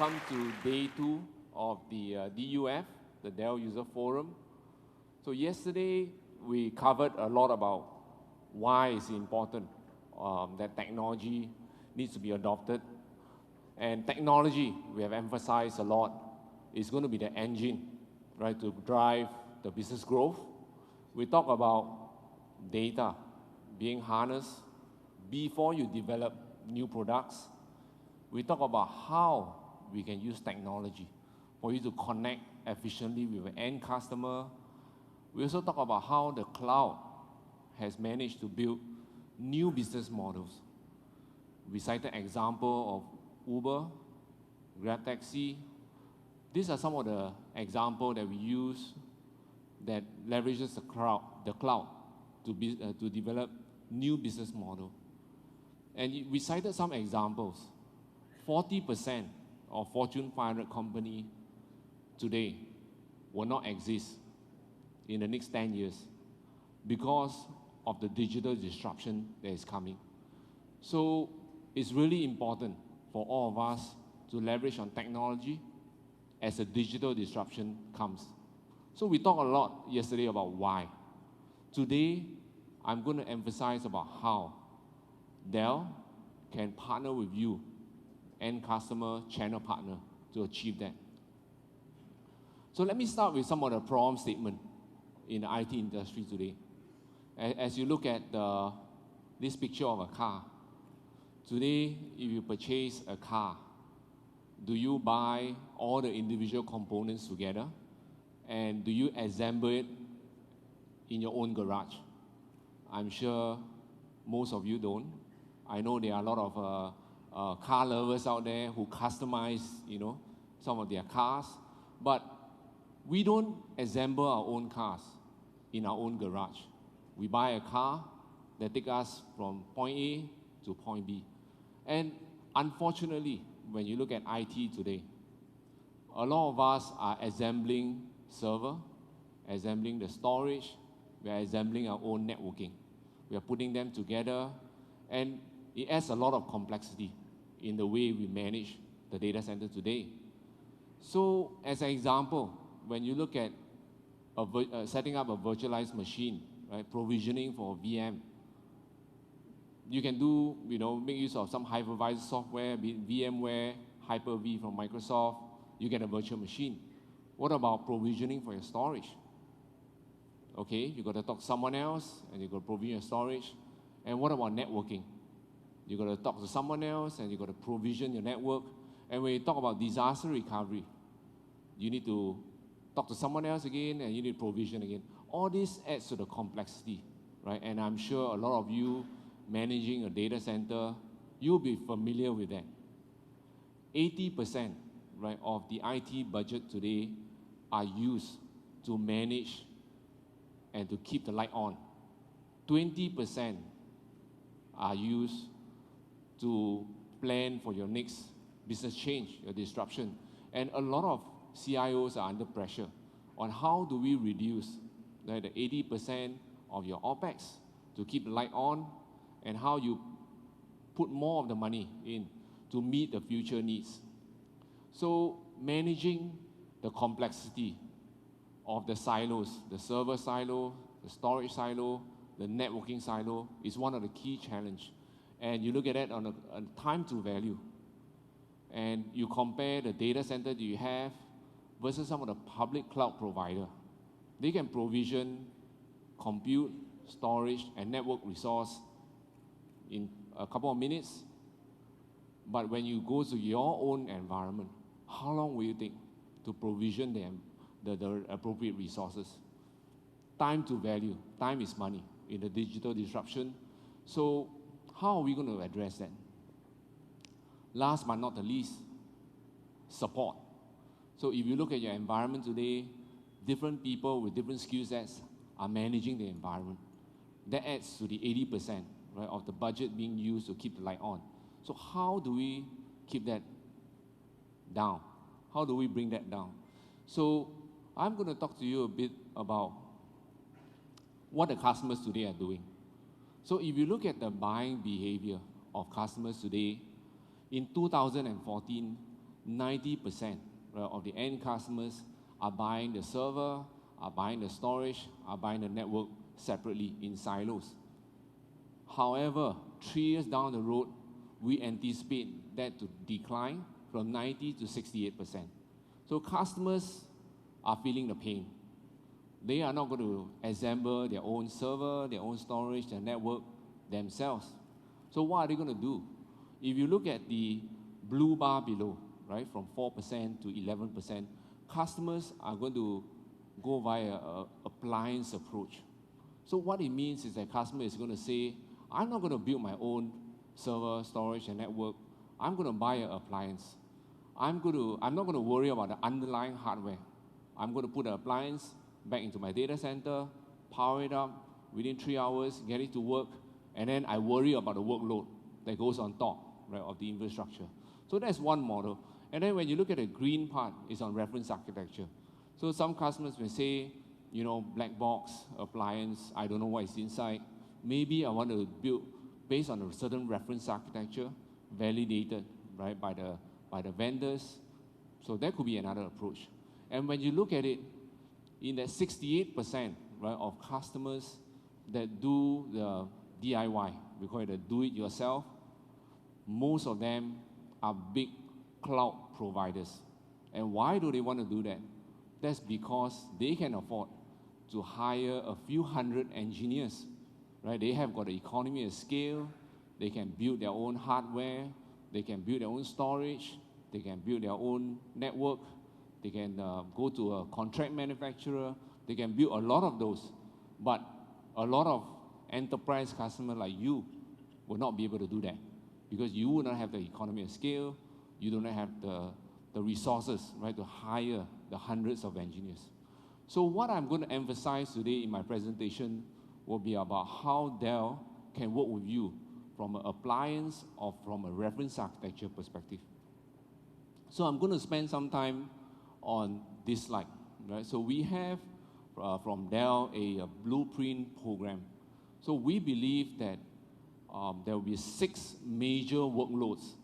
welcome to day 2 of the DUF, the Dell User Forum. So yesterday, we covered a lot about why it's important that technology needs to be adopted. And technology, we have emphasized a lot, is going to be the engine, right, to drive the business growth. We talk about data being harnessed before you develop new products. We talk about how we can use technology for you to connect efficiently with an end customer. We also talk about how the cloud has managed to build new business models. We cited an example of Uber, Grab Taxi. These are some of the examples that we use that leverages the cloud to develop new business model. And we cited some examples. 40% of Fortune 500 company today will not exist in the next 10 years because of the digital disruption that is coming. So it's really important for all of us to leverage on technology as a digital disruption comes. So we talked a lot yesterday about why. Today, I'm going to emphasize about how Dell can partner with you, end customer, channel partner, to achieve that. So let me start with some of the problem statement in the IT industry today. As you look at this picture of a car, today, if you purchase a car, do you buy all the individual components together? And do you assemble it in your own garage? I'm sure most of you don't. I know there are a lot of car lovers out there who customize, some of their cars. But we don't assemble our own cars in our own garage. We buy a car that takes us from point A to point B. And unfortunately, when you look at IT today, a lot of us are assembling server, assembling the storage, we are assembling our own networking. We are putting them together, and it adds a lot of complexity in the way we manage the data center today. So, as an example, when you look at setting up a virtualized machine, right, provisioning for a VM, you can do, make use of some hypervisor software, be it VMware, Hyper-V from Microsoft, you get a virtual machine. What about provisioning for your storage? Okay, you got to talk to someone else, and you got to provision your storage. And what about networking? You got to talk to someone else, and you got to provision your network. And when you talk about disaster recovery, you need to talk to someone else again, and you need provision again. All this adds to the complexity, right? And I'm sure a lot of you managing a data center, you'll be familiar with that. 80%, right, of the IT budget today are used to manage and to keep the light on. 20% are used to plan for your next business change, your disruption. And a lot of CIOs are under pressure on how do we reduce the 80% of your OpEx to keep the light on, and how you put more of the money in to meet the future needs. So managing the complexity of the silos, the server silo, the storage silo, the networking silo, is one of the key challenges. And you look at it on a time to value. And you compare the data center that you have versus some of the public cloud provider. They can provision compute, storage, and network resource in a couple of minutes. But when you go to your own environment, how long will you take to provision them the appropriate resources? Time to value. Time is money in the digital disruption. So how are we going to address that? Last but not the least, support. So if you look at your environment today, different people with different skill sets are managing the environment. That adds to the 80%, right, of the budget being used to keep the light on. So how do we keep that down? How do we bring that down? So I'm going to talk to you a bit about what the customers today are doing. So if you look at the buying behavior of customers today, in 2014, 90%, right, of the end customers are buying the server, are buying the storage, are buying the network separately in silos. However, 3 years down the road, we anticipate that to decline from 90 to 68%. So customers are feeling the pain. They are not going to assemble their own server, their own storage, their network themselves. So what are they going to do? If you look at the blue bar below, right, from 4% to 11%, customers are going to go via an appliance approach. So what it means is that customer is going to say, I'm not going to build my own server, storage, and network. I'm going to buy an appliance. I'm not going to worry about the underlying hardware. I'm going to put the appliance back into my data center, power it up within 3 hours, get it to work, and then I worry about the workload that goes on top, right, of the infrastructure. So that's one model. And then when you look at the green part, it's on reference architecture. So some customers may say, you know, black box, appliance, I don't know what is inside. Maybe I want to build based on a certain reference architecture, validated, right, by the vendors. So that could be another approach. And when you look at it, in that 68%, right, of customers that do the DIY, we call it the do-it-yourself, most of them are big cloud providers. And why do they want to do that? That's because they can afford to hire a few hundred engineers, right? They have got the economy of scale. They can build their own hardware. They can build their own storage. They can build their own network. They can go to a contract manufacturer. They can build a lot of those. But a lot of enterprise customers like you will not be able to do that because you will not have the economy of scale. You do not have the resources, right, to hire the hundreds of engineers. So what I'm going to emphasize today in my presentation will be about how Dell can work with you from an appliance or from a reference architecture perspective. So I'm going to spend some time on this slide, right? So we have from Dell a blueprint program. So we believe that there will be 6 major workloads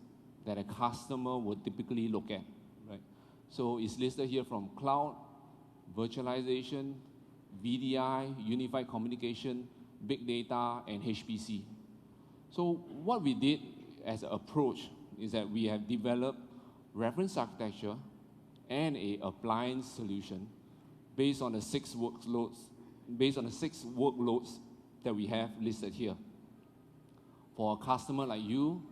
that a customer would typically look at, right? So it's listed here from cloud, virtualization, VDI, unified communication, big data, and HPC. So what we did as an approach is that we have developed reference architecture and a appliance solution based on the 6 workloads, that we have listed here. For a customer like you,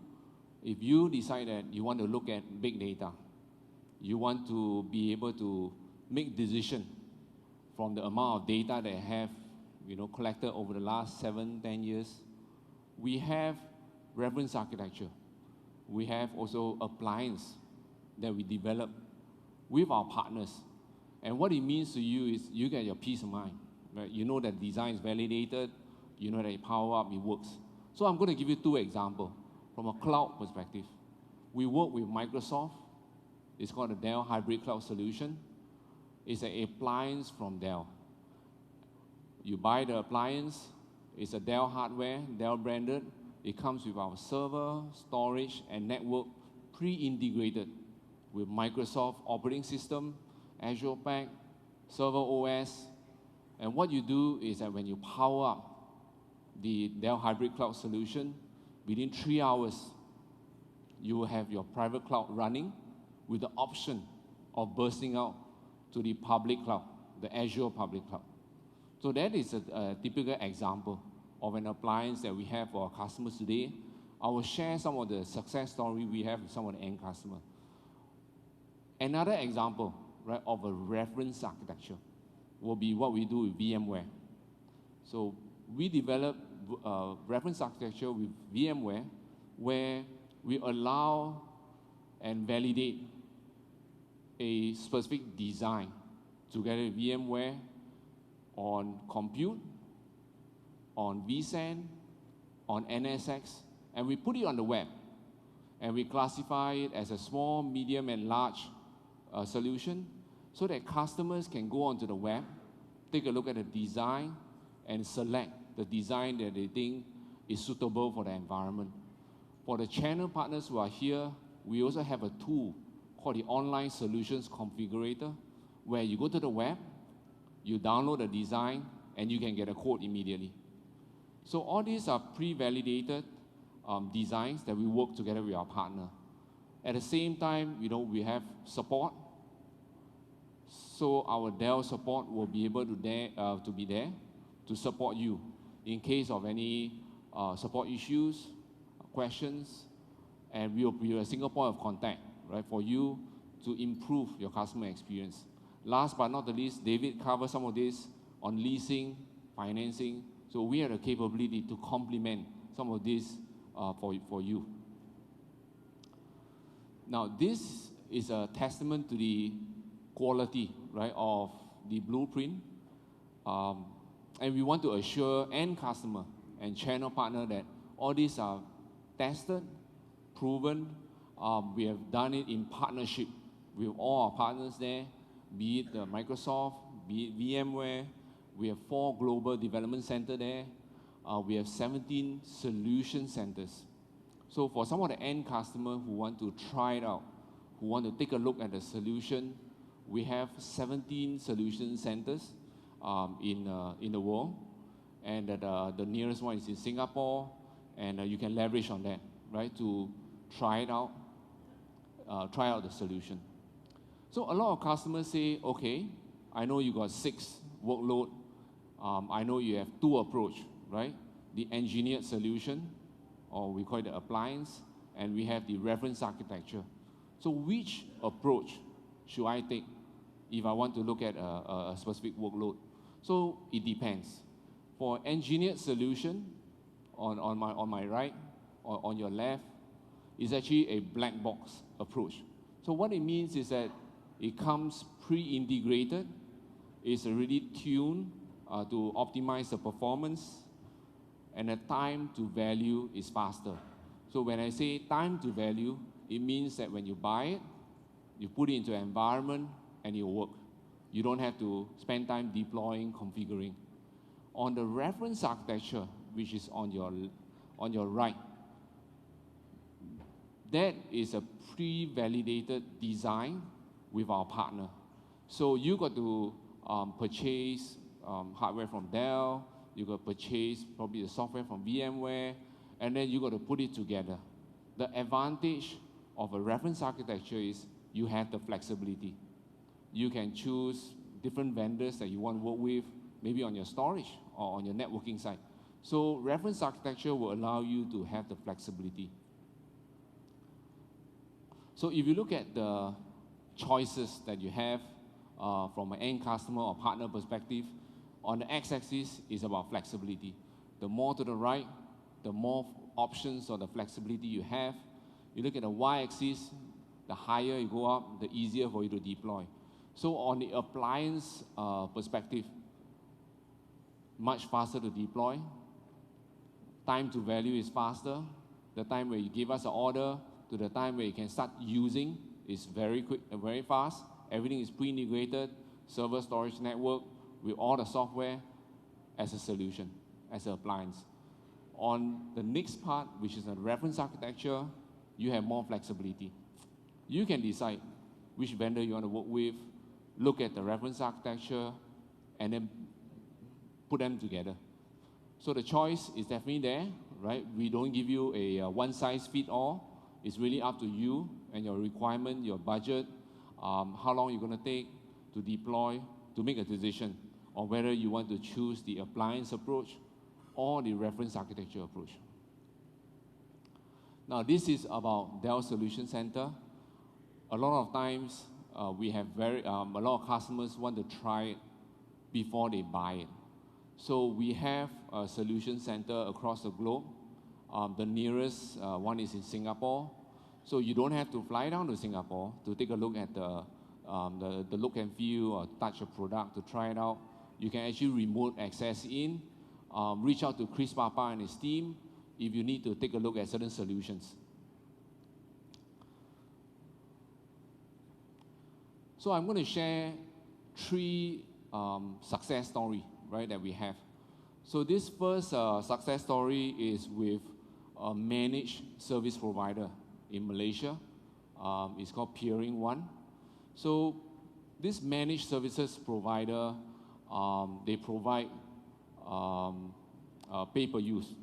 if you decide that you want to look at big data, you want to be able to make decisions from the amount of data they have, you know, collected over the last 7-10 years, we have reference architecture. We have also appliance that we develop with our partners. And what it means to you is you get your peace of mind, right? You know that design is validated, you know that it power up, it works. So I'm going to give you 2 examples. From a cloud perspective, we work with Microsoft. It's called a Dell Hybrid Cloud Solution. It's an appliance from Dell. You buy the appliance, it's a Dell hardware, Dell branded. It comes with our server, storage, and network pre-integrated with Microsoft operating system, Azure Pack, Server OS. And what you do is that when you power up the Dell Hybrid Cloud Solution, within 3 hours, you will have your private cloud running with the option of bursting out to the public cloud, the Azure public cloud. So that is a typical example of an appliance that we have for our customers today. I will share some of the success story we have with some of the end customers. Another example, right, of a reference architecture will be what we do with VMware. So we develop reference architecture with VMware where we allow and validate a specific design together with VMware on compute, on vSAN, on NSX, and we put it on the web. And we classify it as a small, medium, and large solution so that customers can go onto the web, take a look at the design, and select the design that they think is suitable for the environment. For the channel partners who are here, we also have a tool called the Online Solutions Configurator, where you go to the web, you download the design, and you can get a quote immediately. So all these are pre-validated designs that we work together with our partner. At the same time, we have support. So our Dell support will be able to be there to support you in case of any support issues, questions, and we will be a single point of contact, right, for you to improve your customer experience. Last but not the least, David covered some of this on leasing, financing. So we have the capability to complement some of this for you. Now, this is a testament to the quality, right, of the blueprint. And we want to assure end customer and channel partner that all these are tested, proven. We have done it in partnership with all our partners there, be it Microsoft, be it VMware. We have 4 global development centers there. We have 17 solution centers. So for some of the end customers who want to try it out, who want to take a look at the solution, we have 17 solution centers in the world. And the nearest one is in Singapore, and you can leverage on that, right, to try it out, try out the solution. So a lot of customers say, okay, I know you got 6 workload. I know you have 2 approach, right? The engineered solution, or we call it the appliance, and we have the reference architecture. So which approach should I take if I want to look at a specific workload? So it depends. For engineered solution, on my right, or on your left, is actually a black box approach. So what it means is that it comes pre-integrated, it's already tuned to optimize the performance, and the time to value is faster. So when I say time to value, it means that when you buy it, you put it into an environment, and it will work. You don't have to spend time deploying, configuring. On the reference architecture, which is on your right, that is a pre-validated design with our partner. So you got to purchase hardware from Dell, you got to purchase probably the software from VMware, and then you got to put it together. The advantage of a reference architecture is you have the flexibility. You can choose different vendors that you want to work with, maybe on your storage or on your networking side. So reference architecture will allow you to have the flexibility. So if you look at the choices that you have from an end customer or partner perspective, on the x-axis is about flexibility. The more to the right, the more options or the flexibility you have. You look at the y-axis, the higher you go up, the easier for you to deploy. So on the appliance perspective, much faster to deploy. Time to value is faster. The time where you give us an order to the time where you can start using is very quick and very fast. Everything is pre-integrated, server, storage, network, with all the software as a solution, as an appliance. On the next part, which is the reference architecture, you have more flexibility. You can decide which vendor you want to work with, look at the reference architecture, and then put them together. So the choice is definitely there, right? We don't give you a one-size-fits-all. It's really up to you and your requirement, your budget, how long you're going to take to deploy, to make a decision on whether you want to choose the appliance approach or the reference architecture approach. Now, this is about Dell Solution Center. A lot of times, we have a lot of customers want to try it before they buy it. So we have a solution center across the globe. The nearest one is in Singapore. So you don't have to fly down to Singapore to take a look at the look and feel or touch a product to try it out. You can actually remote access in, reach out to Chris Papa and his team if you need to take a look at certain solutions. So I'm going to share 3 success stories, right, that we have. So this first success story is with a managed service provider in Malaysia. It's called Peering One. So this managed services provider, they provide pay-per-use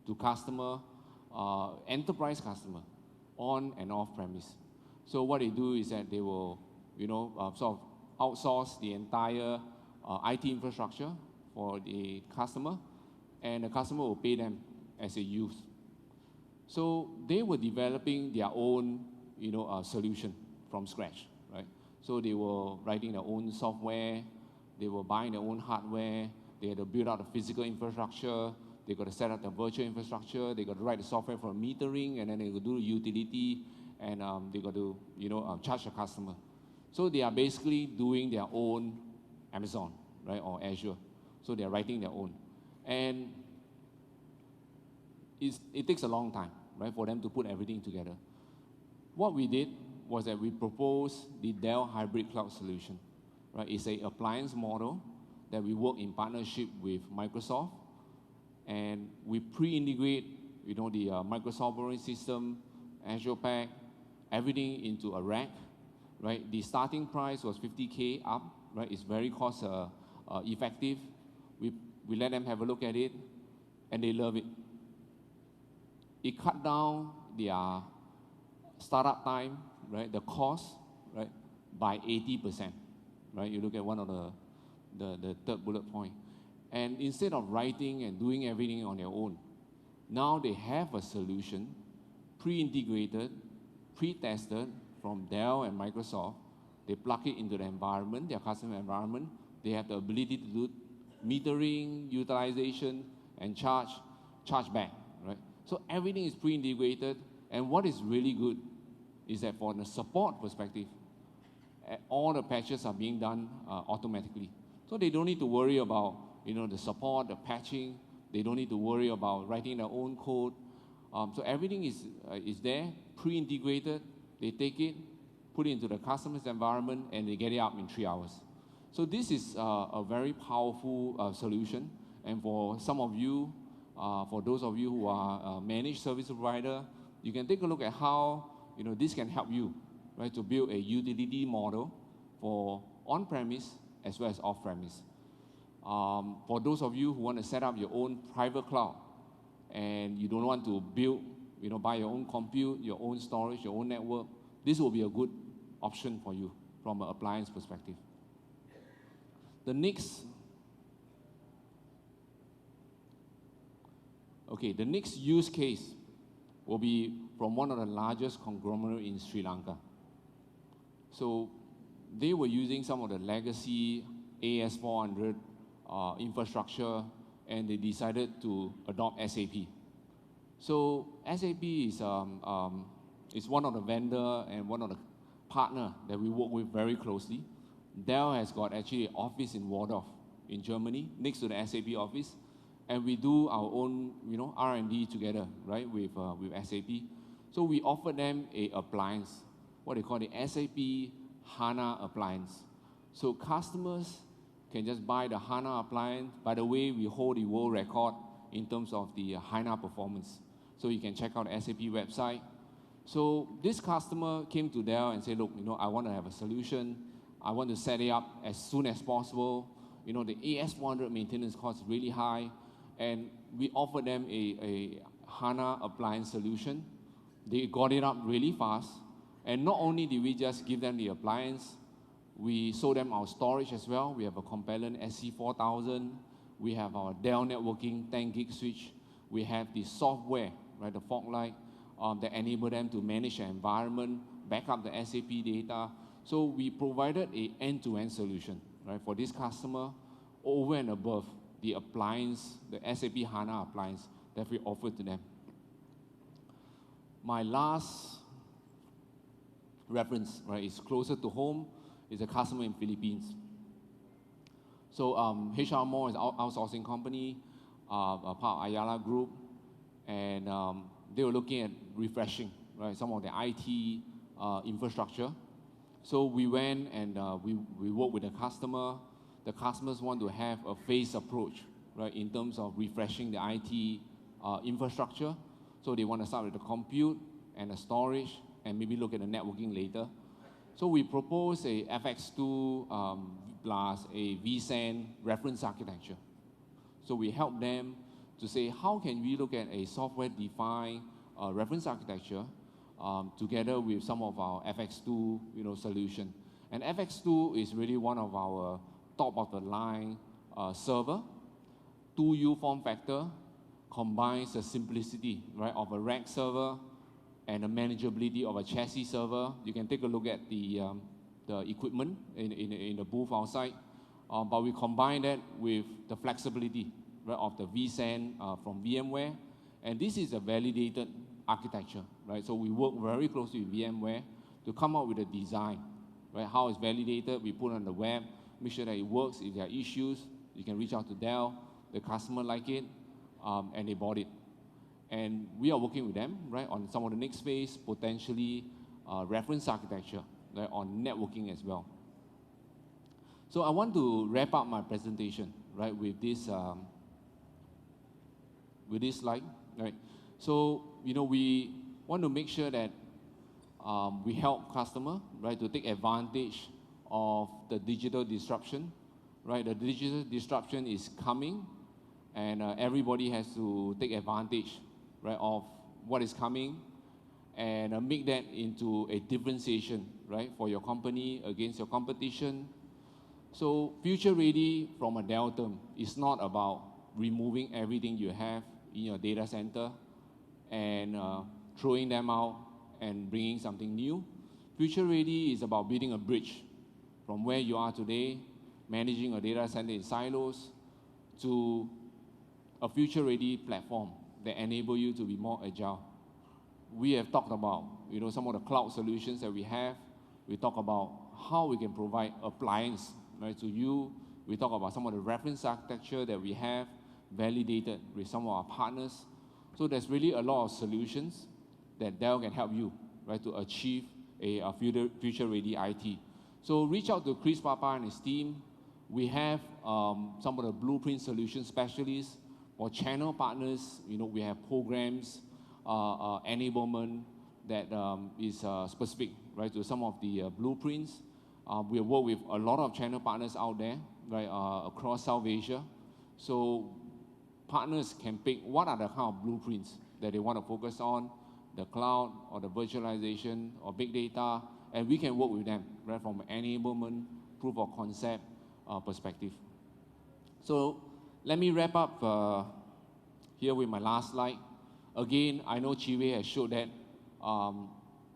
to customer, enterprise customer, on and off premise. So what they do is that they will, sort of outsource the entire IT infrastructure for the customer, and the customer will pay them as they use. So they were developing their own, solution from scratch, right? So they were writing their own software, they were buying their own hardware, they had to build out the physical infrastructure, they got to set up the virtual infrastructure, they got to write the software for metering, and then they got to do the utility, and they got to, charge the customer. So they are basically doing their own Amazon, right, or Azure. So they are writing their own. And it takes a long time, right, for them to put everything together. What we did was that we proposed the Dell Hybrid Cloud Solution, right? It's an appliance model that we work in partnership with Microsoft, and we pre-integrate, the Microsoft operating system, Azure Pack, everything into a rack, right? The starting price was $50K up, right? It's very cost effective. We let them have a look at it, and they love it. It cut down their startup time, right? The cost, right, by 80%, right? You look at one of the third bullet point. And instead of writing and doing everything on their own, now they have a solution, pre-integrated, pre-tested from Dell and Microsoft. They plug it into the environment, their customer environment. They have the ability to do metering, utilization, and charge back, right? So everything is pre-integrated, and what is really good is that from the support perspective, all the patches are being done automatically. So they don't need to worry about, the support, the patching. They don't need to worry about writing their own code. So everything is there, pre-integrated. They take it, put it into the customer's environment, and they get it up in 3 hours. So this is a very powerful solution. And for some of you, for those of you who are managed service provider, you can take a look at how this can help you, right, to build a utility model for on-premise as well as off-premise. For those of you who want to set up your own private cloud and you don't want to build, buy your own compute, your own storage, your own network, this will be a good option for you from an appliance perspective. The next use case will be from one of the largest conglomerates in Sri Lanka. So they were using some of the legacy AS400 infrastructure, and they decided to adopt SAP. So SAP is one of the vendor and one of the partner that we work with very closely. Dell has got actually an office in Waldorf in Germany, next to the SAP office, and we do our own, R&D together, right, with SAP. So we offer them a appliance, what they call the SAP HANA appliance. So customers can just buy the HANA appliance. By the way, we hold the world record in terms of the HANA performance. So you can check out the SAP website. So this customer came to Dell and said, look, I want to have a solution. I want to set it up as soon as possible. The AS400 maintenance cost is really high. And we offered them a HANA appliance solution. They got it up really fast. And not only did we just give them the appliance, we sold them our storage as well. We have a Compellent SC4000. We have our Dell networking 10 gig switch. We have the software, right, the fog light, that enable them to manage their environment, back up the SAP data. So we provided an end-to-end solution, right, for this customer over and above the appliance, the SAP HANA appliance that we offered to them. My last reference, right, is closer to home, is a customer in Philippines. So HR More is an outsourcing company, a part of Ayala Group, and they were looking at refreshing, right, some of the IT infrastructure. So we went and we worked with the customer. The customers want to have a phased approach, right, in terms of refreshing the IT infrastructure. So they want to start with the compute and the storage, and maybe look at the networking later. So we propose a FX2 plus a vSAN reference architecture. So we help them to say, how can we look at a software-defined reference architecture together with some of our FX2 solution. And FX2 is really one of our top-of-the-line server. 2U form factor combines the simplicity, right, of a rack server and the manageability of a chassis server. You can take a look at the equipment in the booth outside. But we combine that with the flexibility, right, of the vSAN from VMware. And this is a validated architecture, right? So we work very closely with VMware to come up with a design, right? How it's validated, we put it on the web, make sure that it works. If there are issues, you can reach out to Dell. The customer like it, and they bought it. And we are working with them, right, on some of the next phase, potentially reference architecture, right, on networking as well. So I want to wrap up my presentation, right, with this slide, right. So we want to make sure that we help customer, right, to take advantage of the digital disruption, right. The digital disruption is coming, and everybody has to take advantage, right, of what is coming, and make that into a differentiation, right, for your company against your competition. So future ready from a Dell term is not about removing everything you have in your data center and throwing them out and bringing something new. Future ready is about building a bridge from where you are today, managing a data center in silos, to a future-ready platform that enable you to be more agile. We have talked about some of the cloud solutions that we have. We talk about how we can provide appliance, right, to you. We talk about some of the reference architecture that we have validated with some of our partners. So there's really a lot of solutions that Dell can help you, right, to achieve a future-ready IT. So reach out to Chris Papa and his team. We have some of the Blueprint solution specialists. For channel partners, we have programs, enablement that is specific, right, to some of the blueprints. We work with a lot of channel partners out there, right, across South Asia. So partners can pick what are the kind of blueprints that they want to focus on, the cloud or the virtualization or big data, and we can work with them, right, from enablement, proof of concept perspective. So let me wrap up here with my last slide. Again, I know Chiwe has showed that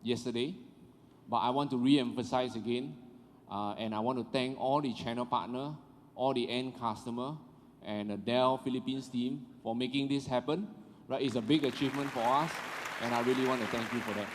yesterday, but I want to re-emphasize again, and I want to thank all the channel partner, all the end customer, and the Dell Philippines team for making this happen. Right? It's a big achievement for us, and I really want to thank you for that.